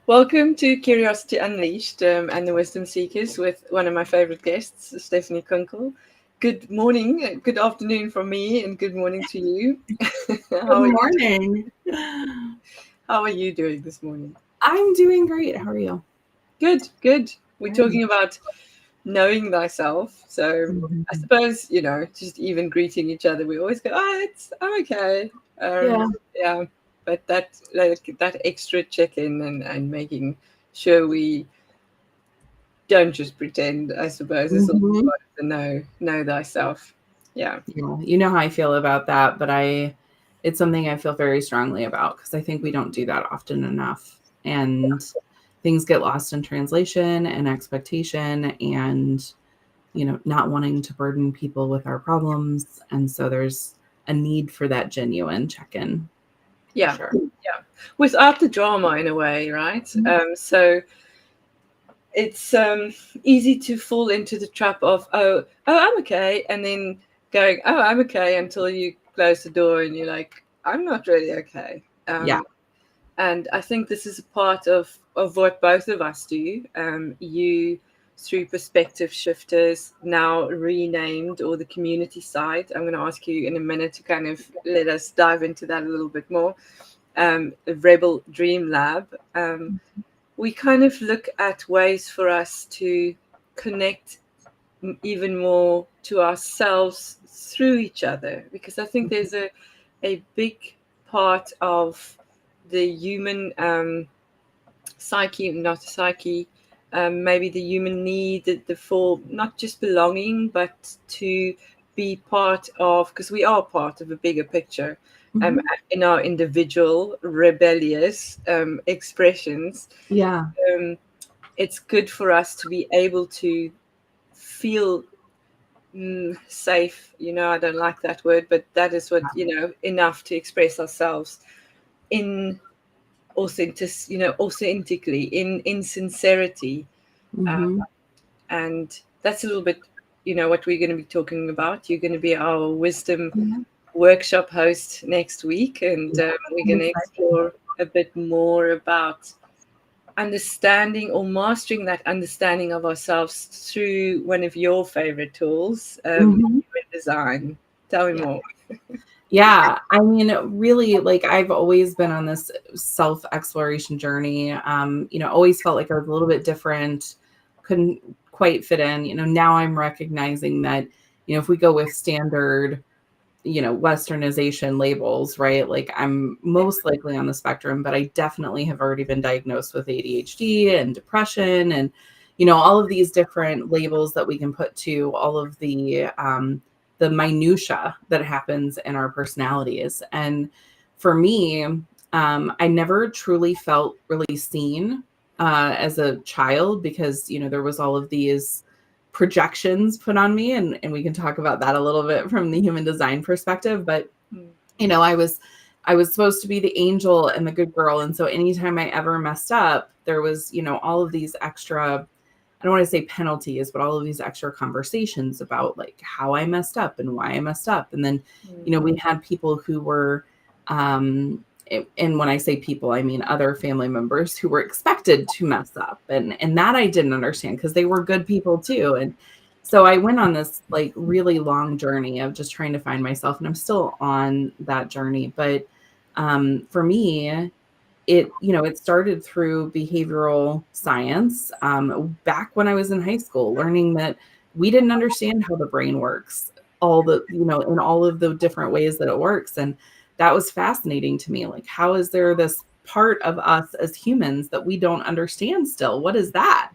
Welcome to Curiosity Unleashed and the Wisdom Seekers with one of my favorite guests, Stephanie Kunkel. Good morning, good afternoon from me, and good morning to you. Good morning. How are you doing this morning? I'm doing great. How are you? Good, good. We're talking about knowing thyself. So I suppose, just even greeting each other, we always go, I'm okay. Yeah. Yeah. But that extra check-in and making sure we don't just pretend, I suppose, is also Mhm. part of the know thyself. Yeah. Yeah. You know how I feel about that, but it's something I feel very strongly about because I think we don't do that often enough. And things get lost in translation and expectation and, not wanting to burden people with our problems. And so there's a need for that genuine check-in. For Yeah. sure. Yeah. Without the drama in a way, right? So it's easy to fall into the trap of I'm okay, and then going I'm okay until you close the door and you're like I'm not really okay. Yeah. And I think this is a part of what both of us do. You through perspective shifters, now renamed, or the community side. I'm going to ask you in a minute to kind of let us dive into that a little bit more. Rebel Dream Lab. We kind of look at ways for us to connect even more to ourselves through each other, because I think there's a big part of the human psyche, not psyche, maybe the human need for not just belonging, but to be part of, because we are part of a bigger picture. Mhm. In our individual rebellious expressions, Yeah. um, it's good for us to be able to feel safe. I don't like that word, but that is what, enough to express ourselves in authentically, in sincerity. Mhm. And that's a little bit, what we're going to be talking about. You're going to be our wisdom Yeah. workshop host next week, and Yeah. we're I'm going to excited. explore a bit more about understanding or mastering that understanding of ourselves through one of your favorite tools, Mhm. human design. Tell me Yeah. more. Yeah. I mean, really, like I've always been on this self-exploration journey. Always felt like I was a little bit different, couldn't quite fit in. Now I'm recognizing that, if we go with standard, Westernization labels, right? Like I'm most likely on the spectrum, but I definitely have already been diagnosed with ADHD and depression and, all of these different labels that we can put to all of the minutia that happens in our personalities. And for me, I never truly felt really seen as a child because, there was all of these projections put on me, and we can talk about that a little bit from the human design perspective. But Mm. I was supposed to be the angel and the good girl, and so anytime I ever messed up, there was all of these extra, I don't want to say penalties, but all of these extra conversations about like how I messed up and why I messed up. And then we had people who were and when I say people, I mean other family members who were expected to mess up, and that I didn't understand because they were good people too. And so I went on this like really long journey of just trying to find myself, and I'm still on that journey. But for me, it started through behavioral science back when I was in high school, learning that we didn't understand how the brain works, in all of the different ways that it works. And that was fascinating to me. Like, how is there this part of us as humans that we don't understand still? What is that?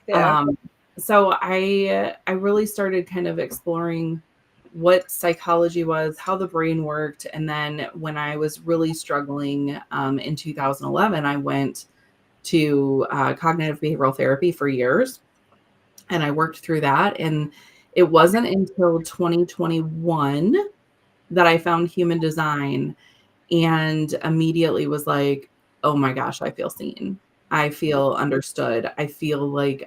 Yeah. Um, so I really started kind of exploring what psychology was, how the brain worked, and then when I was really struggling in 2011, I went to cognitive behavioral therapy for years, and I worked through that. And it wasn't until 2021 that I found human design and immediately was like, oh my gosh, I feel seen. I feel understood. I feel like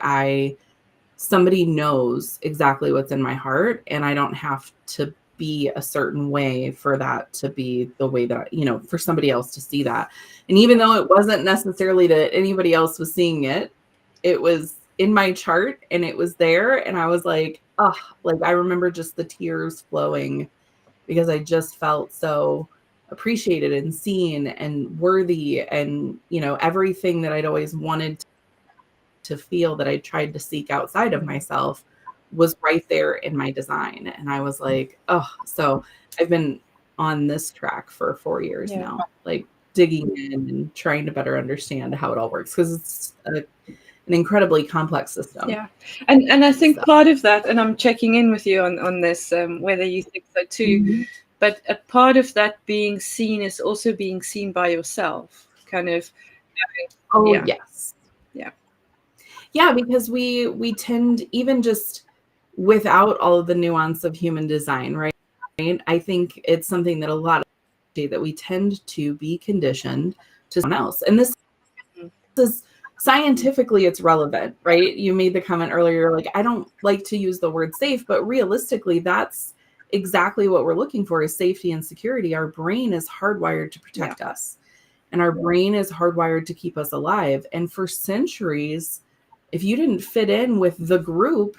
somebody knows exactly what's in my heart, and I don't have to be a certain way for that to be the way that, for somebody else to see that. And even though it wasn't necessarily that anybody else was seeing it, it was in my chart and it was there. And I was like, oh, like I remember just the tears flowing because I just felt so appreciated and seen and worthy, and, everything that I'd always wanted to feel that I tried to seek outside of myself was right there in my design. And I was like, oh, so I've been on this track for 4 years now, like digging in and trying to better understand how it all works, because it's an incredibly complex system. Yeah. And I think part of that, and I'm checking in with you on this, whether you think so too, but a part of that being seen is also being seen by yourself, kind of. Yes. Yeah, because we tend, even just without all of the nuance of human design, right? I think it's something that a lot of that we tend to be conditioned to someone else. And this is scientifically, it's relevant, right? You made the comment earlier, like, I don't like to use the word safe, but realistically, that's exactly what we're looking for, is safety and security. Our brain is hardwired to protect us, and our brain is hardwired to keep us alive. And for centuries, if you didn't fit in with the group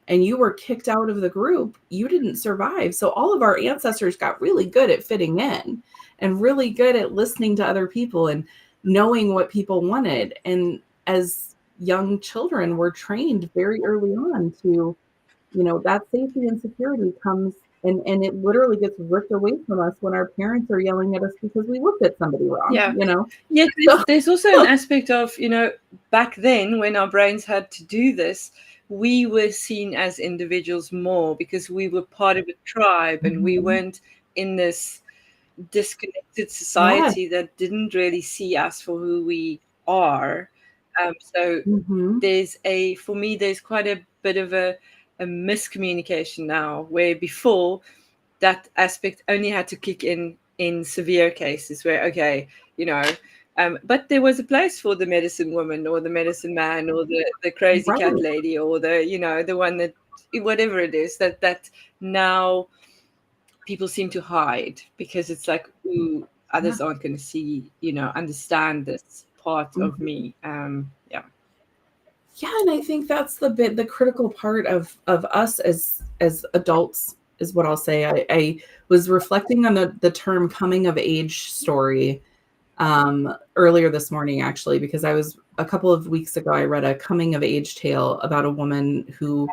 and you were kicked out of the group, you didn't survive. So all of our ancestors got really good at fitting in and really good at listening to other people and knowing what people wanted. And as young children, we're trained very early on to, that safety and security comes, and it literally gets ripped away from us when our parents are yelling at us because we looked at somebody wrong. Yes, there's also an aspect of, back then when our brains had to do this, we were seen as individuals more because we were part of a tribe, and we weren't in this disconnected society that didn't really see us for who we are. So for me, there's quite a bit of a miscommunication now, where before that aspect only had to kick in severe cases where, okay, but there was a place for the medicine woman or the medicine man or the crazy cat lady or the, the one that, whatever it is, that now people seem to hide because it's like, ooh, others aren't going to see, understand this part of me. Yeah, and I think that's the critical part of us as adults, is what I'll say. I was reflecting on the term coming of age story earlier this morning, actually, because a couple of weeks ago, I read a coming of age tale about a woman who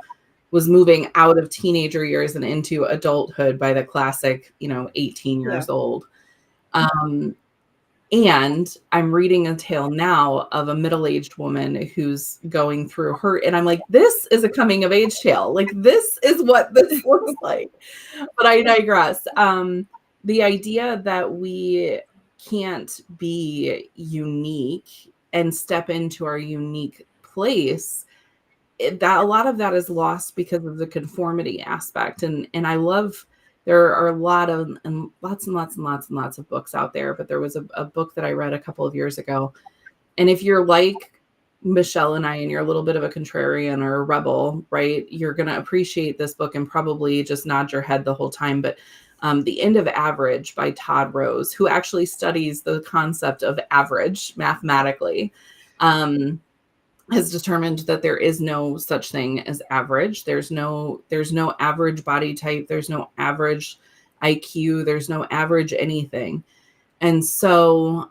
was moving out of teenager years and into adulthood by the classic, 18 years old. And I'm reading a tale now of a middle-aged woman who's going through her, and I'm like, this is a coming of age tale. Like, this is what this looks like. But I digress. The idea that we can't be unique and step into our unique place, that a lot of that is lost because of the conformity aspect. And I love, there are lots and lots of books out there, but there was a book that I read a couple of years ago. And if you're like Michelle and I, and you're a little bit of a contrarian or a rebel, right, you're going to appreciate this book and probably just nod your head the whole time. But The End of Average by Todd Rose, who actually studies the concept of average mathematically, has determined that there is no such thing as average. There's no average body type. There's no average IQ. There's no average anything. And so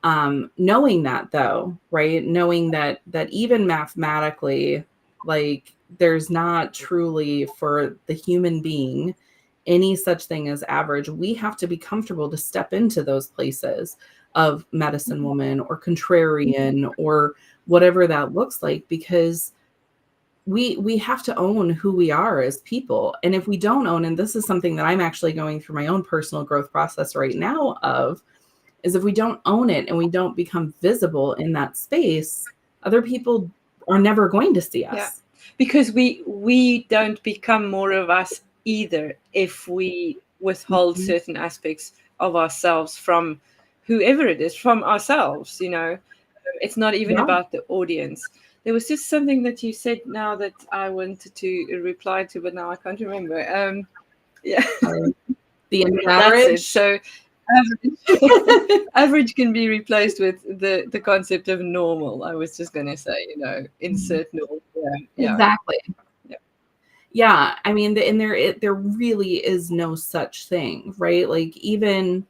knowing that, though, right, knowing that even mathematically, like, there's not truly, for the human being, any such thing as average, we have to be comfortable to step into those places of medicine woman or contrarian or whatever that looks like, because we have to own who we are as people. And if we don't own, and this is something that I'm actually going through my own personal growth process right now of, is if we don't own it and we don't become visible in that space, other people are never going to see us. Yeah. Because we don't become more of us either if we withhold certain aspects of ourselves from whoever it is, from ourselves, It's not even about the audience. There was just something that you said now that I wanted to reply to, but now I can't remember. The end of That's it. average. So average can be replaced with the concept of normal. I was just going to say, insert normal. Yeah. Exactly. Yeah. Yeah. I mean, and there really is no such thing, right? Like even,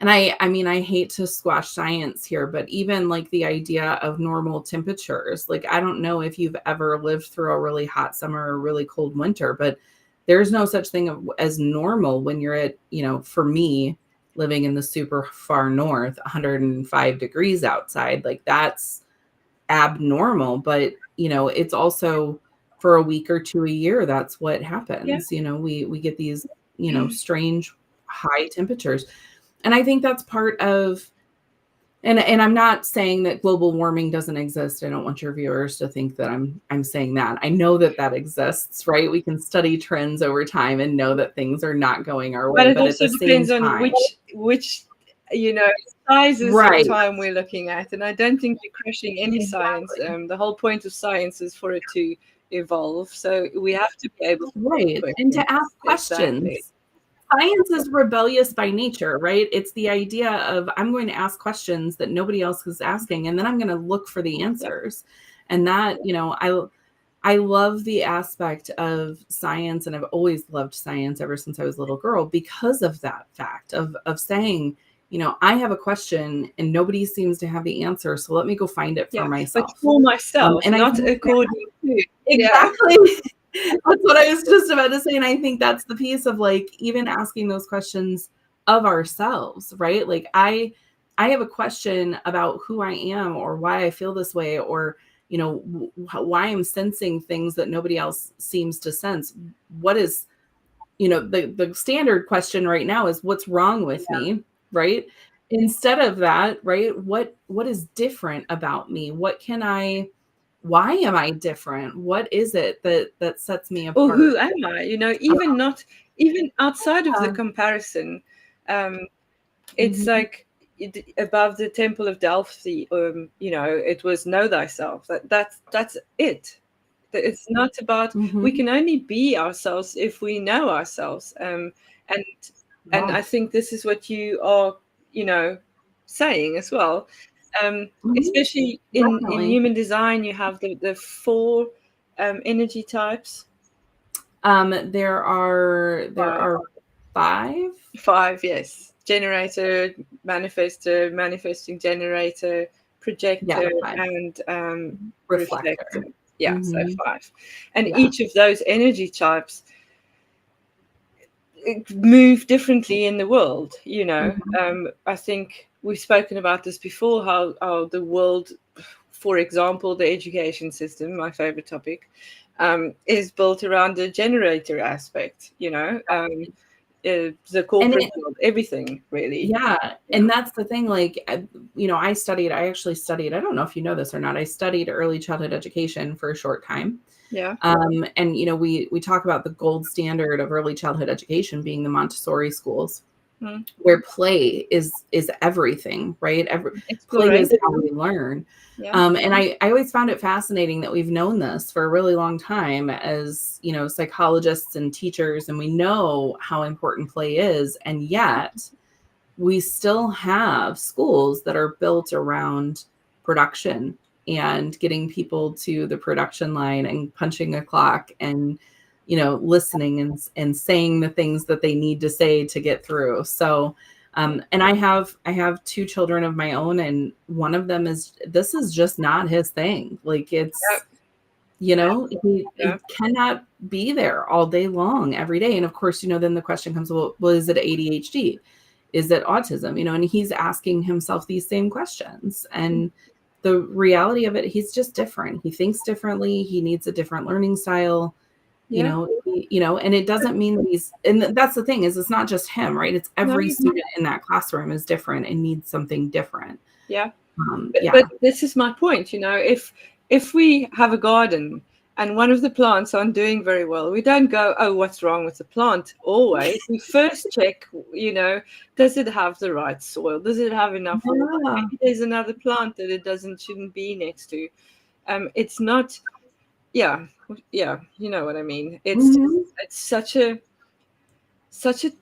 and I mean, I hate to squash science here, but even like the idea of normal temperatures, like I don't know if you've ever lived through a really hot summer or really cold winter, but there's no such thing as normal when you're at, for me, living in the super far north, 105 degrees outside, like that's abnormal. But, it's also for a week or two a year, that's what happens. We get these, strange high temperatures. And I think that's part of, and I'm not saying that global warming doesn't exist. I don't want your viewers to think that I'm saying that. I know that exists, right? We can study trends over time and know that things are not going our way. But it But at also the same depends on time, which sizes right, of time we're looking at. And I don't think you're crushing any science. The whole point of science is for it to evolve. So we have to be able to right, and to ask questions. Exactly. Science is rebellious by nature, right? It's the idea of I'm going to ask questions that nobody else is asking, and then I'm going to look for the answers. And that, I love the aspect of science, and I've always loved science ever since I was a little girl because of that fact of saying, I have a question and nobody seems to have the answer, so let me go find it for myself. But for myself, and not according to. Exactly. That's what I was just about to say. And I think that's the piece of like even asking those questions of ourselves, right? Like I have a question about who I am or why I feel this way, or, why I'm sensing things that nobody else seems to sense. What is, the standard question right now is what's wrong with me, right? Instead of that, right? What is different about me? Why am I different? What is it that sets me apart? Or who am I? Even outside of the comparison, it's like above the Temple of Delphi. It was know thyself. That's it. It's not about. We can only be ourselves if we know ourselves. And I think this is what you are, saying as well. Especially in human design, you have the 4 energy types. There are 5. 5, yes. Generator, manifestor, manifesting generator, projector, and reflector. Yeah, so 5. And each of those energy types move differently in the world, I think we've spoken about this before, how the world, for example, the education system, my favorite topic, is built around the generator aspect, the corporate world, everything really. And that's the thing, like, I actually studied, I don't know if you know this or not, I studied early childhood education for a short time. And we talk about the gold standard of early childhood education being the Montessori schools, where play is everything, right? Play is how we learn. And I always found it fascinating that we've known this for a really long time as, psychologists and teachers, and we know how important play is. And yet we still have schools that are built around production and getting people to the production line and punching a clock and, listening and saying the things that they need to say to get through. So, and I have 2 children of my own, and one of them this is just not his thing. Like it's, he cannot be there all day long, every day. And of course, then the question comes, well, is it ADHD? Is it autism? And he's asking himself these same questions. And the reality of it, he's just different. He thinks differently. He needs a different learning style. And it doesn't mean that and that's the thing is it's not just him, right? It's every student in that classroom is different and needs something different. But this is my point, if we have a garden and one of the plants aren't doing very well, we don't go, oh, what's wrong with the plant? Always we first check, does it have the right soil? Does it have enough water? Maybe there's another plant that it shouldn't be next to. It's not, you know what I mean. It's such such a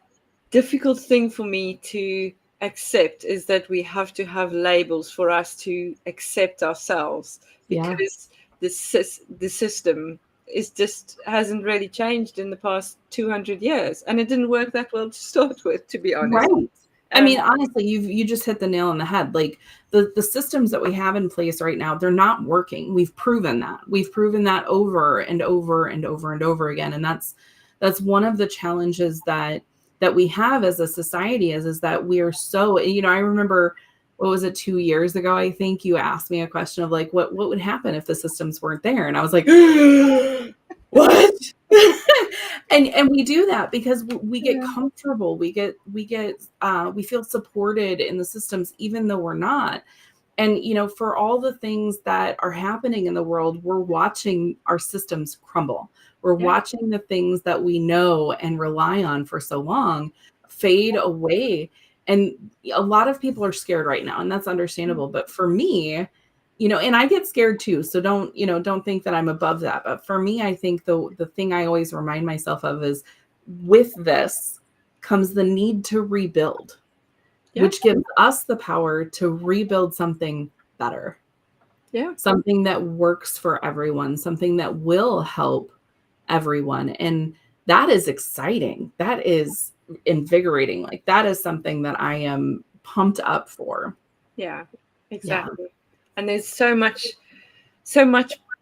difficult thing for me to accept is that we have to have labels for us to accept ourselves, Yeah. because the system is just hasn't really changed in the past 200 years, and it didn't work that well to start with, to be honest. Right. I um, mean, honestly, you just hit the nail on the head. Like the systems that we have in place right now, they're not working. We've proven that. We've proven that over and over and over and over again. And that's one of the challenges that we have as a society is that we are so, I remember, what was it, 2 years ago, I think you asked me a question of like, what would happen if the systems weren't there? And I was like, what? And we do that because we get yeah, comfortable, we feel supported in the systems even though we're not. And for all the things that are happening in the world, we're watching our systems crumble. We're yeah, watching the things that we know and rely on for so long fade away. And a lot of people are scared right now, and that's understandable. But for me, and I get scared too. So don't think that I'm above that. But for me, I think the thing I always remind myself of is with this comes the need to rebuild, yeah, which gives us the power to rebuild something better, yeah, something that works for everyone, something that will help everyone. And that is exciting. That is invigorating. Like that is something that I am pumped up for. yeah, Yeah. exactly. And there's so much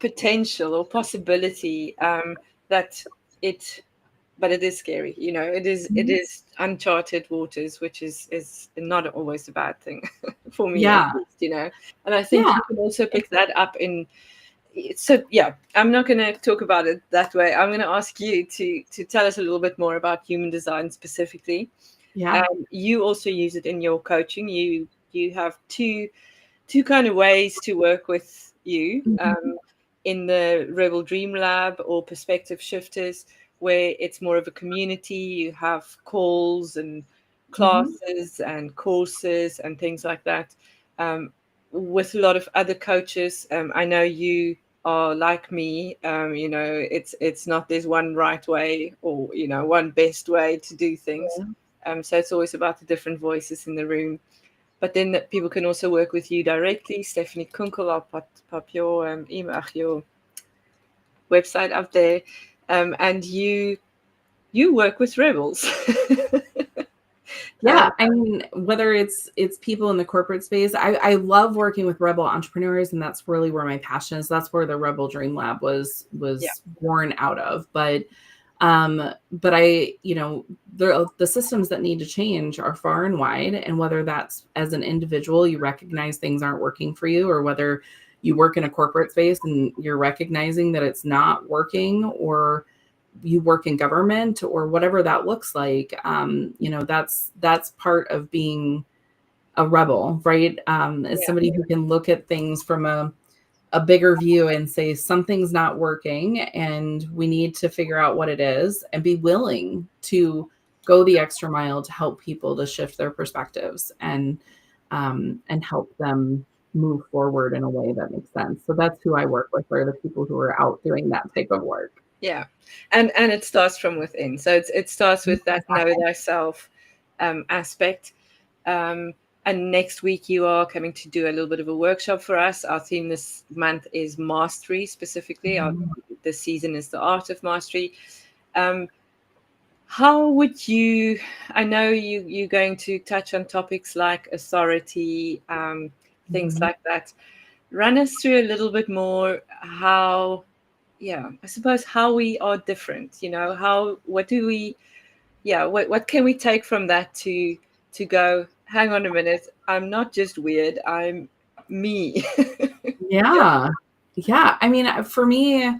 potential or possibility, that it but it is scary. It is uncharted waters, which is not always a bad thing for me, at Yeah. least. And I think Yeah. you can also pick that up in. So yeah, I'm not going to talk about it that way. I'm going to ask you to tell us a little bit more about human design specifically. Yeah. You also use it in your coaching. You have two kind of ways to work with you, Mhm. in the Rebel Dream Lab or Perspective Shifters, where it's more of a community. You have calls and Mhm. classes and courses and things like that, um, with a lot of other coaches. I know you are like me. It's not there's one right way or one best way to do things. Yeah. So it's always about the different voices in the room. But then people can also work with you directly. Stephanie Kunkel, I'll pop your email, your website up there, and you work with rebels. um, Yeah, I mean, whether it's people in the corporate space, I love working with rebel entrepreneurs, and that's really where my passion is. That's where the Rebel Dream Lab yeah, was born out of. But I, the systems that need to change are far and wide, and whether that's as an individual, you recognize things aren't working for you, or whether you work in a corporate space and you're recognizing that it's not working, or you work in government or whatever that looks like, that's part of being a rebel, right? As yeah, somebody who can look at things from a bigger view and say something's not working and we need to figure out what it is, and be willing to go the extra mile to help people to shift their perspectives and help them move forward in a way that makes sense. So that's who I work with, are the people who are out doing that type of work. yeah. And it starts from within. So it starts with that know thyself aspect. Um, and next week you are coming to do a little bit of a workshop for us. Our theme this month is mastery specifically. This season is the art of mastery. Um, how would you? I know you're going to touch on topics like authority, things Mhm. like that. Run us through a little bit more how, yeah, I suppose how we are different. How what do we yeah what can we take from that to go, hang on a minute, I'm not just weird, I'm me. Yeah, Yeah. Yeah. I mean, for me,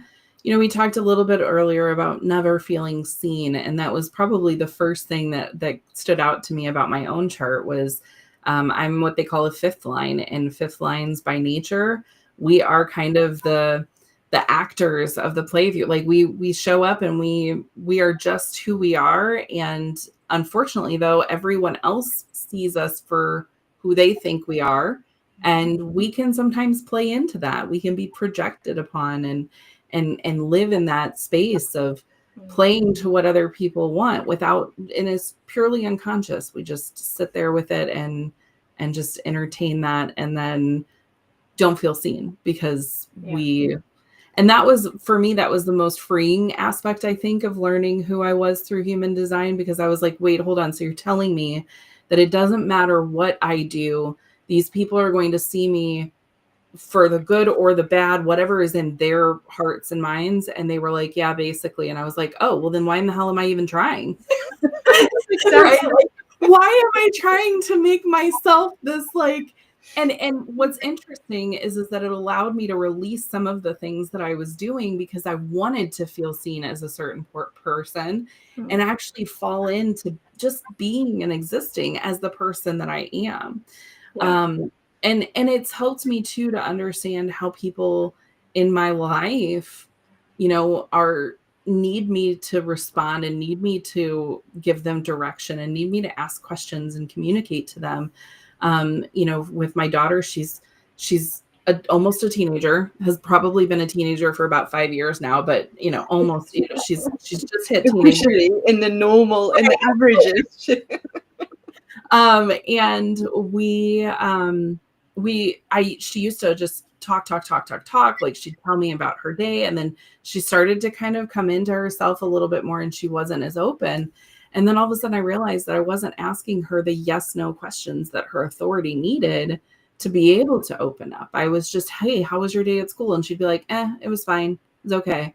we talked a little bit earlier about never feeling seen. And that was probably the first thing that stood out to me about my own chart was I'm what they call a fifth line. And fifth lines by nature, we are kind of the actors of the play view. Like we show up and we are just who we are. And unfortunately, though, everyone else sees us for who they think we are, and we can sometimes play into that. We can be projected upon and live in that space of playing to what other people want without, and it's purely unconscious. We just sit there with it and just entertain that, and then don't feel seen because and that was, for me, that was the most freeing aspect, I think, of learning who I was through human design, because I was like, wait, hold on. So you're telling me that it doesn't matter what I do, these people are going to see me for the good or the bad, whatever is in their hearts and minds. And they were like, yeah, basically. And I was like, oh, well, then why in the hell am I even trying? Right? Like, why am I trying to make myself this, like, and what's interesting is that it allowed me to release some of the things that I was doing because I wanted to feel seen as a certain person, and actually fall into just being and existing as the person that I am. And it's helped me too to understand how people in my life, need me to respond and need me to give them direction and need me to ask questions and communicate to them. With my daughter, she's almost a teenager, has probably been a teenager for about 5 years now, but almost, she's just hit teenager in the normal and the averages. And she used to just talk. Like, she'd tell me about her day, and then she started to kind of come into herself a little bit more, and she wasn't as open. And then all of a sudden I realized that I wasn't asking her the yes, no questions that her authority needed to be able to open up. I was just, hey, how was your day at school? And she'd be like, it was fine. It was okay.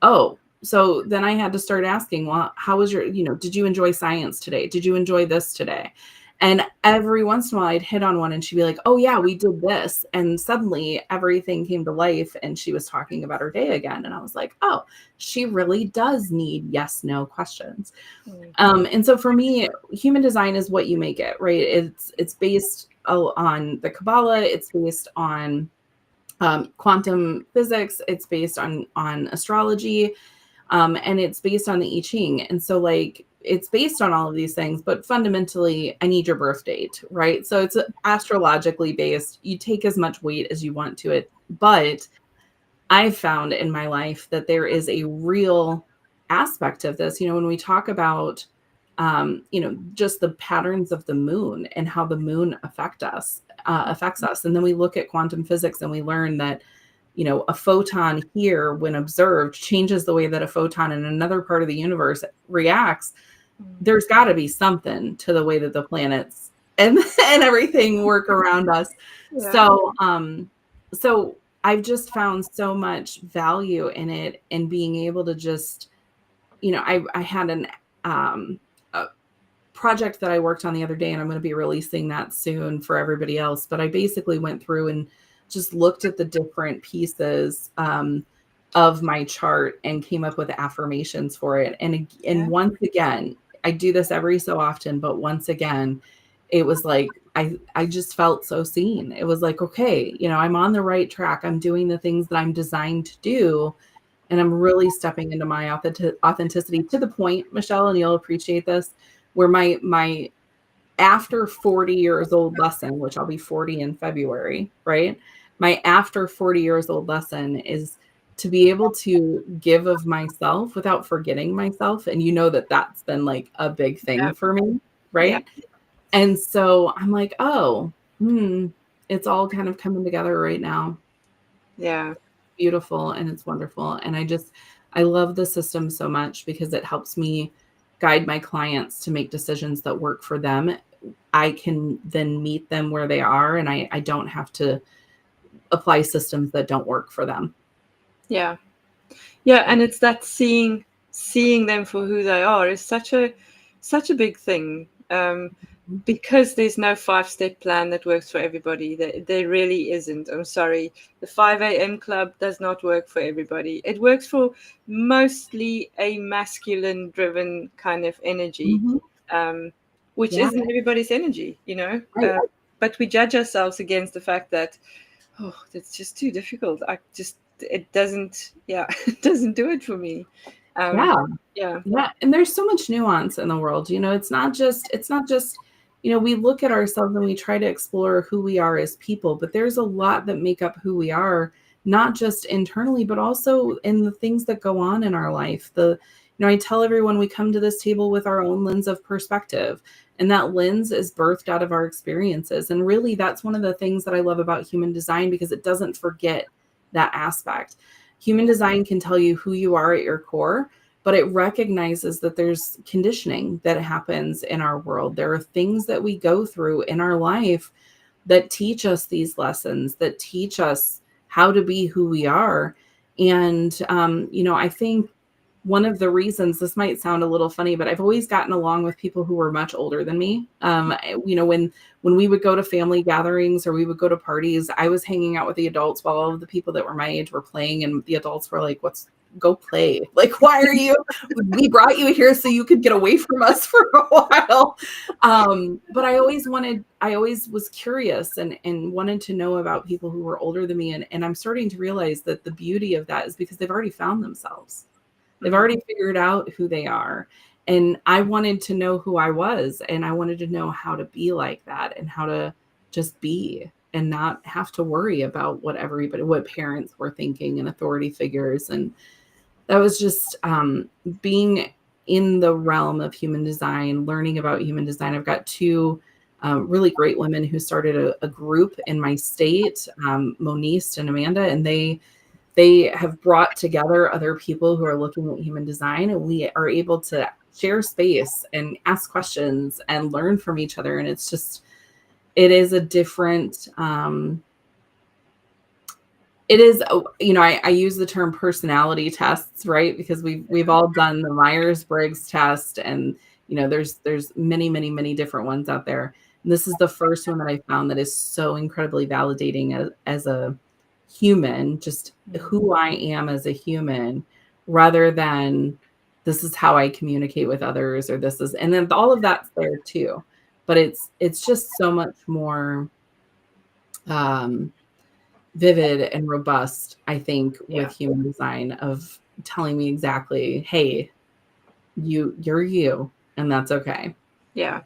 Oh, so then I had to start asking, well, how was your, did you enjoy science today? Did you enjoy this today? And every once in a while I'd hit on one and she'd be like, oh yeah, we did this. And suddenly everything came to life and she was talking about her day again. And I was like, oh, she really does need yes, no questions. And so for me, human design is what you make it, right? It's based on the Kabbalah. It's based on quantum physics. It's based on astrology. And it's based on the I Ching. And so, like, it's based on all of these things, but fundamentally I need your birth date, right? So it's astrologically based. You take as much weight as you want to it. But I've found in my life that there is a real aspect of this, when we talk about, just the patterns of the moon and how the moon affects us. And then we look at quantum physics and we learn that, a photon here, when observed, changes the way that a photon in another part of the universe reacts. There's got to be something to the way that the planets and everything work around us. Yeah. So I've just found so much value in it, and being able to just, I had a project that I worked on the other day, and I'm going to be releasing that soon for everybody else. But I basically went through and just looked at the different pieces of my chart and came up with affirmations for it. And once again, I do this every so often, but once again, it was like, I just felt so seen. It was like, okay, I'm on the right track. I'm doing the things that I'm designed to do. And I'm really stepping into my authenticity, to the point, Michelle, and you'll appreciate this, where my after 40 years old lesson, which I'll be 40 in February, right? My after 40 years old lesson is to be able to give of myself without forgetting myself. And that's been like a big thing for me, right? Yeah. And so I'm like, oh, it's all kind of coming together right now. Yeah. It's beautiful and it's wonderful. And I love the system so much because it helps me guide my clients to make decisions that work for them. I can then meet them where they are, and I don't have to apply systems that don't work for them. Yeah. And it's that seeing them for who they are is such a big thing, because there's no 5-step plan that works for everybody. There really isn't. I'm sorry. The 5 a.m. club does not work for everybody. It works for mostly a masculine driven kind of energy, which isn't everybody's energy, but we judge ourselves against the fact that, that's just too difficult. It doesn't do it for me. Yeah. And there's so much nuance in the world. It's not just, we look at ourselves and we try to explore who we are as people, but there's a lot that make up who we are, not just internally, but also in the things that go on in our life. I tell everyone we come to this table with our own lens of perspective, and that lens is birthed out of our experiences. And really, that's one of the things that I love about human design, because it doesn't forget that aspect. Human design can tell you who you are at your core, but it recognizes that there's conditioning that happens in our world. There are things that we go through in our life that teach us these lessons, that teach us how to be who we are. And, I think one of the reasons, this might sound a little funny, but I've always gotten along with people who were much older than me. When we would go to family gatherings or we would go to parties, I was hanging out with the adults while all of the people that were my age were playing, and the adults were like, go play. Like, why are you, we brought you here so you could get away from us for a while. But I always was curious and wanted to know about people who were older than me. And I'm starting to realize that the beauty of that is because they've already found themselves. They've already figured out who they are. And I wanted to know who I was, and I wanted to know how to be like that and how to just be and not have to worry about what parents were thinking and authority figures. And that was just being in the realm of human design, learning about human design. I've got two really great women who started a group in my state, Monique and Amanda, and they have brought together other people who are looking at human design, and we are able to share space and ask questions and learn from each other. And it is a different, I use the term personality tests, right? Because we've all done the Myers-Briggs test, and, there's many, many, many different ones out there. And this is the first one that I found that is so incredibly validating as a human, just who I am as a human, rather than this is how I communicate with others, or and then all of that's there too. But it's just so much more vivid and robust, I think, with human design, of telling me exactly, hey, you're you, and that's okay. Yeah.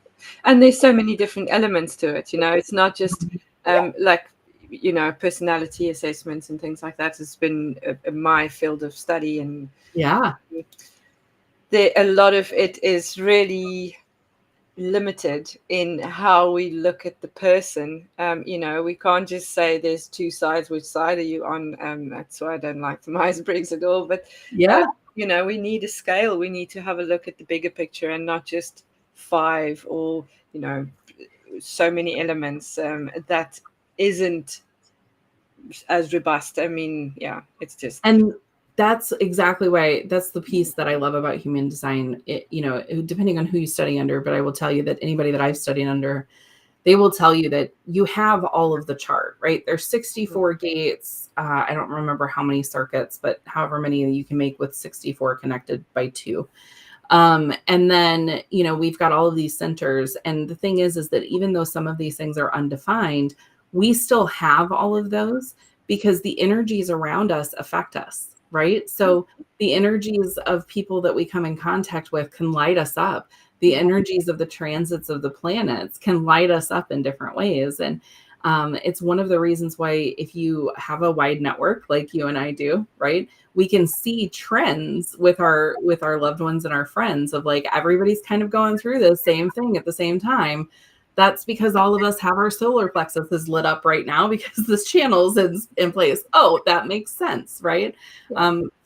And there's so many different elements to it. It's not just personality assessments and things like that has been my field of study. And a lot of it is really limited in how we look at the person. We can't just say there's two sides. Which side are you on? That's why I don't like the Myers-Briggs at all. But we need a scale. We need to have a look at the bigger picture, and not just 5 or so many elements that isn't as robust. I mean, it's just. And that's exactly why, that's the piece that I love about human design. Depending on who you study under, but I will tell you that anybody that I've studied under, they will tell you that you have all of the chart, right? There's 64 gates. I don't remember how many circuits, but however many you can make with 64 connected by 2. And then, we've got all of these centers. And the thing is that even though some of these things are undefined, we still have all of those, because the energies around us affect us, right? So the energies of people that we come in contact with can light us up. The energies of the transits of the planets can light us up in different ways. And it's one of the reasons why, if you have a wide network like you and I do, right, we can see trends with our loved ones and our friends of like, everybody's kind of going through the same thing at the same time. That's because all of us have our solar plexus is lit up right now because this channel is in place. Oh, that makes sense, right?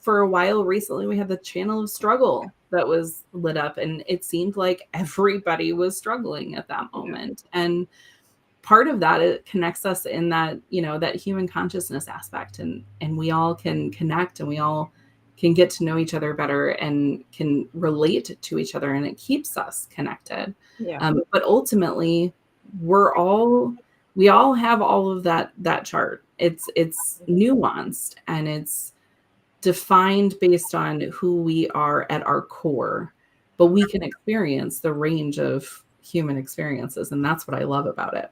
For a while recently, we had the channel of struggle that was lit up, and it seemed like everybody was struggling at that moment. And part of that, it connects us in that, that human consciousness aspect, and we all can connect, and we all can get to know each other better and can relate to each other, and it keeps us connected. But ultimately, we all have all of that chart. It's nuanced, and it's defined based on who we are at our core, but we can experience the range of human experiences, and that's what I love about it.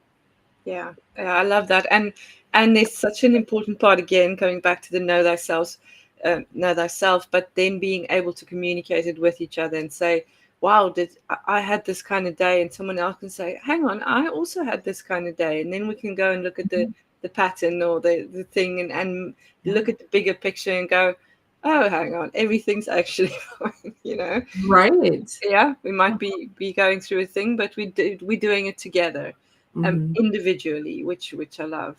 Yeah, I love that. And it's such an important part, again, coming back to the know thyself, but then being able to communicate it with each other and say, wow, I had this kind of day, and someone else can say, hang on, I also had this kind of day. And then we can go and look at the pattern or the thing, and look at the bigger picture and go, oh, hang on, everything's actually fine, you know. Right. Yeah, we might be going through a thing, but we're doing it together, Mhm. individually, which I love.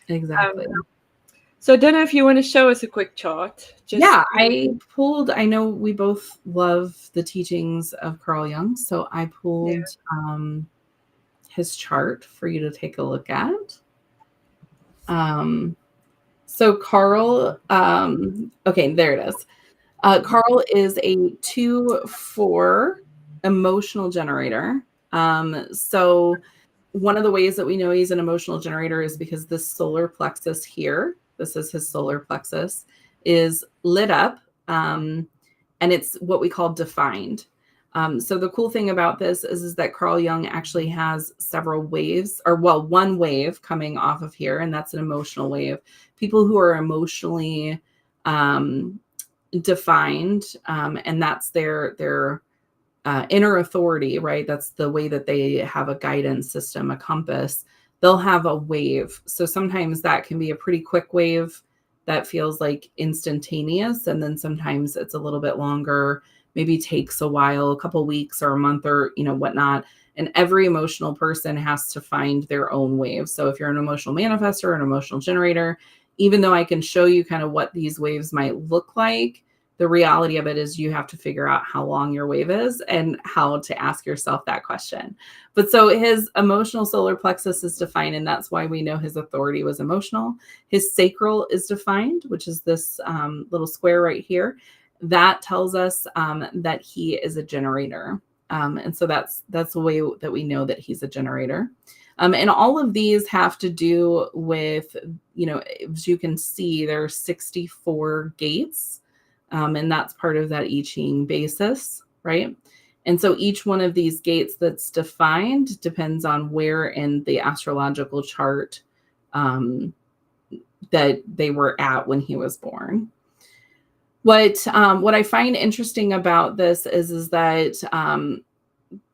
Exactly. Um, so I don't know if you want to show us a quick chart, just Yeah, I know we both love the teachings of Carl Jung, so I yeah. pulled his chart for you to take a look at. So Carl, okay, there it is. Carl is a 2-4 emotional generator. So one of the ways that we know he's an emotional generator is because this solar plexus here, this is his solar plexus, is lit up, and it's what we call defined. So the cool thing about this is that Carl Jung actually has several waves, or well, one wave coming off of here, and that's an emotional wave. People who are emotionally defined, and that's their inner authority, right? That's the way that they have a guidance system, a compass. They'll have a wave. So sometimes that can be a pretty quick wave that feels like instantaneous, and then sometimes it's a little bit longer, maybe takes a while, a couple weeks or a month or whatnot. And every emotional person has to find their own wave. So if you're an emotional manifestor, an emotional generator, even though I can show you kind of what these waves might look like, the reality of it is you have to figure out how long your wave is and how to ask yourself that question. But so his emotional solar plexus is defined, and that's why we know his authority was emotional. His sacral is defined, which is this little square right here. That tells us that he is a generator. And so that's the way that we know that he's a generator. And all of these have to do with, as you can see, there are 64 gates. And that's part of that I Ching basis, right? And so each one of these gates that's defined depends on where in the astrological chart that they were at when he was born. What I find interesting about this is that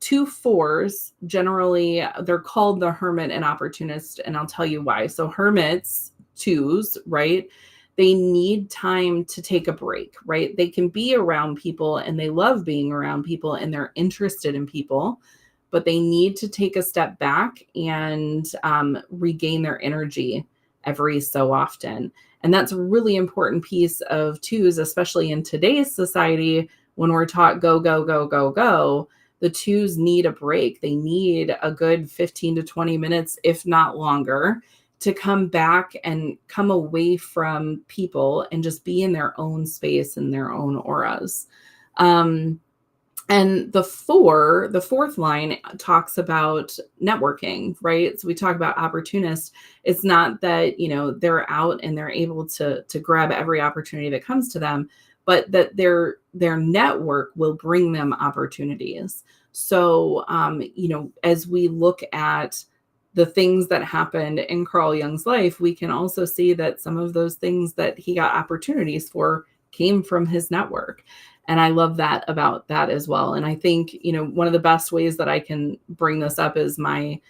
2-4s generally, they're called the hermit and opportunist, and I'll tell you why. So hermits, 2s, right? They need time to take a break, right? They can be around people and they love being around people and they're interested in people, but they need to take a step back and regain their energy every so often. And that's a really important piece of 2s, especially in today's society when we're taught go, go, go, go, go. The 2s need a break. They need a good 15 to 20 minutes, if not longer, to come back and come away from people and just be in their own space and their own auras. And the fourth line talks about networking, right? So we talk about opportunists. It's not that, they're out and they're able to grab every opportunity that comes to them, but that their network will bring them opportunities. So, as we look at the things that happened in Carl Jung's life, we can also see that some of those things that he got opportunities for came from his network. And I love that about that as well. And I think, one of the best ways that I can bring this up is my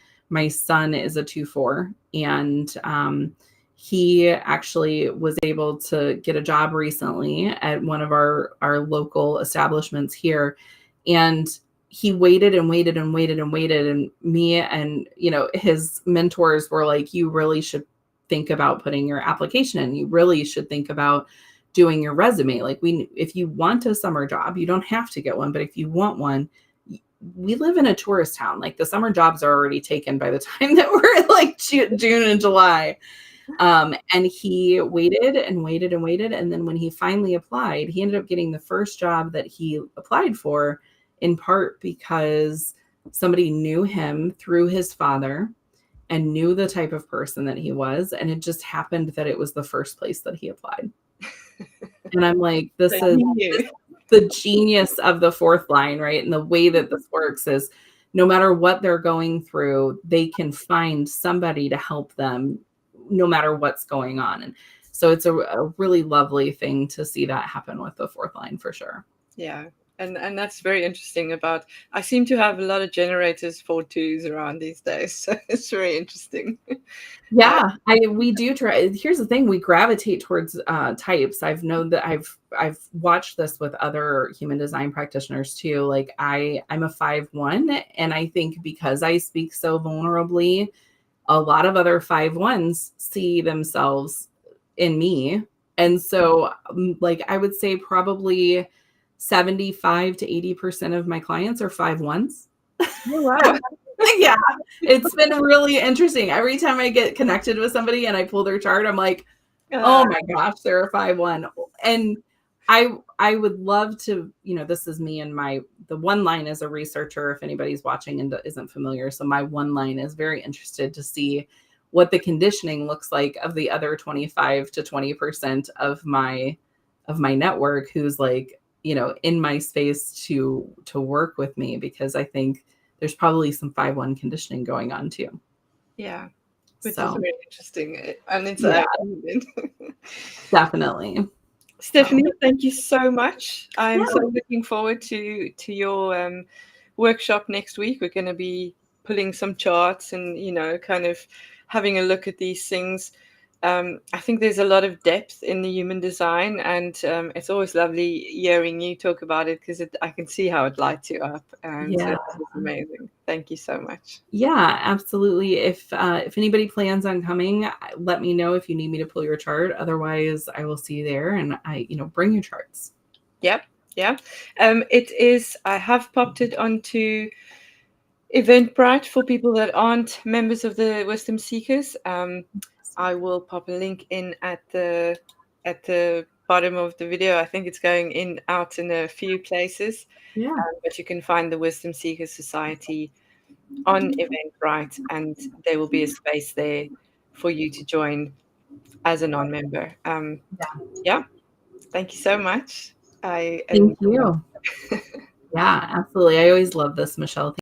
son is a 2-4, and he actually was able to get a job recently at one of our local establishments here. And he waited and waited and waited and waited. And me and, his mentors were like, you really should think about putting your application in. You really should think about doing your resume. Like if you want a summer job, you don't have to get one, but if you want one, we live in a tourist town. Like the summer jobs are already taken by the time that we're in like June and July. And he waited and waited and waited. And then when he finally applied, he ended up getting the first job that he applied for, in part because somebody knew him through his father and knew the type of person that he was. And it just happened that it was the first place that he applied. And I'm like, this is the genius of the fourth line, right? And the way that this works is no matter what they're going through, they can find somebody to help them no matter what's going on. And so it's a really lovely thing to see that happen with the fourth line for sure. Yeah. And that's very interesting. About I seem to have a lot of generators for twos around these days, so it's very interesting. Yeah, we do try. Here's the thing: we gravitate towards types. I've known that I've watched this with other human design practitioners too. Like I'm a 5/1, and I think because I speak so vulnerably, a lot of other 5/1s see themselves in me, and so like I would say probably 75 to 80% of my clients are 5/1s. Oh, wow. Yeah, it's been really interesting. Every time I get connected with somebody and I pull their chart, I'm like, oh my gosh, they're a 5/1. And I would love to, this is me, and the one line as a researcher, if anybody's watching and isn't familiar. So my one line is very interested to see what the conditioning looks like of the other 25 to 20% of my network who's like, in my space to work with me, because I think there's probably some 5/1 conditioning going on too. Yeah, which is So very interesting. And it's yeah, definitely. Stephanie, thank you so much. I'm so Yeah. looking forward to your workshop next week. We're going to be pulling some charts and kind of having a look at these things. I think there's a lot of depth in the human design, and it's always lovely hearing you talk about it, because I can see how it lights you up, and Yeah. it's amazing. Thank you so much. Yeah, absolutely. If anybody plans on coming, let me know if you need me to pull your chart. Otherwise, I will see you there, and bring your charts. Yep. Yeah. It is. I have popped it onto Eventbrite for people that aren't members of the Wisdom Seekers. I will pop a link in at the bottom of the video. I think it's going in out in a few places, Yeah. but you can find the Wisdom Seekers Society on Eventbrite, and there will be a space there for you to join as a non-member. Yeah. Thank you so much. Thank you. Yeah, absolutely. I always love this, Michelle.